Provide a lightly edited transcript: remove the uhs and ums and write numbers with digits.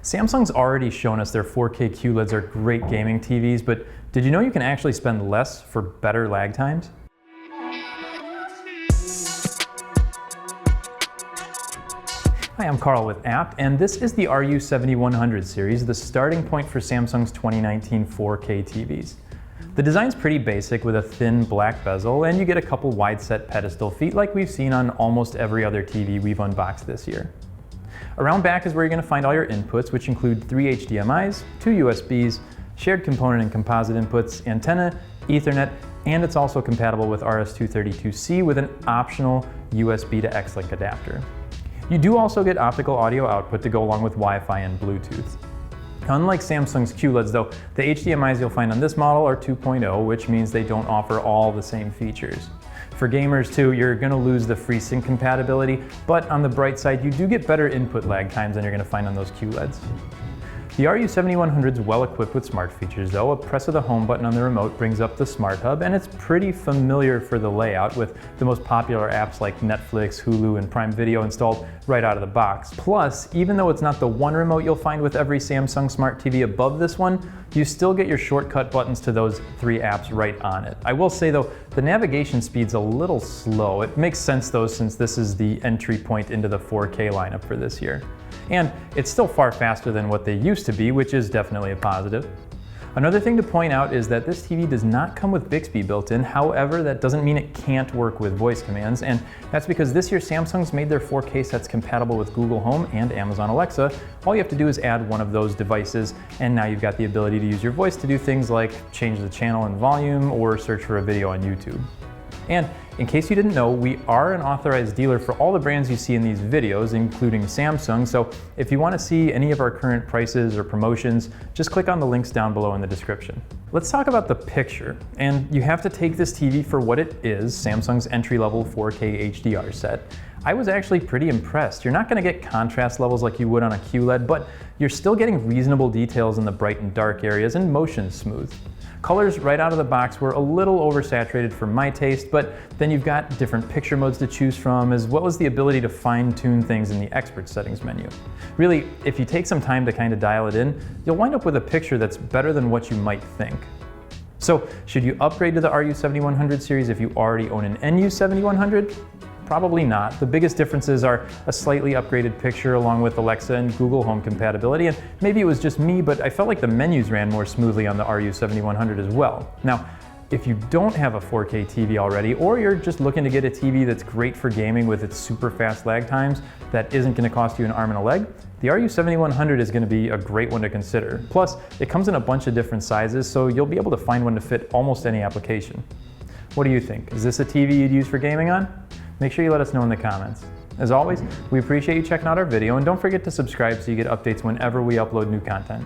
Samsung's already shown us their 4K QLEDs are great gaming TVs, but did you know you can actually spend less for better lag times? Hi, I'm Carl with Apt, and this is the RU7100 series, the starting point for Samsung's 2019 4K TVs. The design's pretty basic with a thin black bezel, and you get a couple wide-set pedestal feet like we've seen on almost every other TV we've unboxed this year. Around back is where you're going to find all your inputs, which include 3 HDMIs, 2 USBs, shared component and composite inputs, antenna, Ethernet, and it's also compatible with RS-232C with an optional USB to X-Link adapter. You do also get optical audio output to go along with Wi-Fi and Bluetooth. Unlike Samsung's QLEDs though, the HDMIs you'll find on this model are 2.0, which means they don't offer all the same features. For gamers too, you're going to lose the FreeSync compatibility, but on the bright side, you do get better input lag times than you're going to find on those QLEDs. The RU7100 is well equipped with smart features though. A press of the home button on the remote brings up the Smart Hub, and it's pretty familiar for the layout with the most popular apps like Netflix, Hulu, and Prime Video installed right out of the box. Plus, even though it's not the one remote you'll find with every Samsung Smart TV above this one, you still get your shortcut buttons to those 3 apps right on it. I will say though, the navigation speed's a little slow. It makes sense though, since this is the entry point into the 4K lineup for this year. And it's still far faster than what they used to be, which is definitely a positive. Another thing to point out is that this TV does not come with Bixby built in. However, that doesn't mean it can't work with voice commands, and that's because this year Samsung's made their 4K sets compatible with Google Home and Amazon Alexa. All you have to do is add one of those devices, and now you've got the ability to use your voice to do things like change the channel and volume or search for a video on YouTube. And in case you didn't know, we are an authorized dealer for all the brands you see in these videos, including Samsung, so if you want to see any of our current prices or promotions, just click on the links down below in the description. Let's talk about the picture, and you have to take this TV for what it is, Samsung's entry-level 4K HDR set. I was actually pretty impressed. You're not going to get contrast levels like you would on a QLED, but you're still getting reasonable details in the bright and dark areas, and motion's smooth. Colors right out of the box were a little oversaturated for my taste, but then you've got different picture modes to choose from, as well as the ability to fine-tune things in the expert settings menu. Really, if you take some time to kind of dial it in, you'll wind up with a picture that's better than what you might think. So, should you upgrade to the RU7100 series if you already own an NU7100? Probably not. The biggest differences are a slightly upgraded picture along with Alexa and Google Home compatibility, and maybe it was just me, but I felt like the menus ran more smoothly on the RU7100 as well. Now, if you don't have a 4K TV already, or you're just looking to get a TV that's great for gaming with its super fast lag times that isn't going to cost you an arm and a leg, the RU7100 is going to be a great one to consider. Plus, it comes in a bunch of different sizes, so you'll be able to find one to fit almost any application. What do you think? Is this a TV you'd use for gaming on? Make sure you let us know in the comments. As always, we appreciate you checking out our video, and don't forget to subscribe so you get updates whenever we upload new content.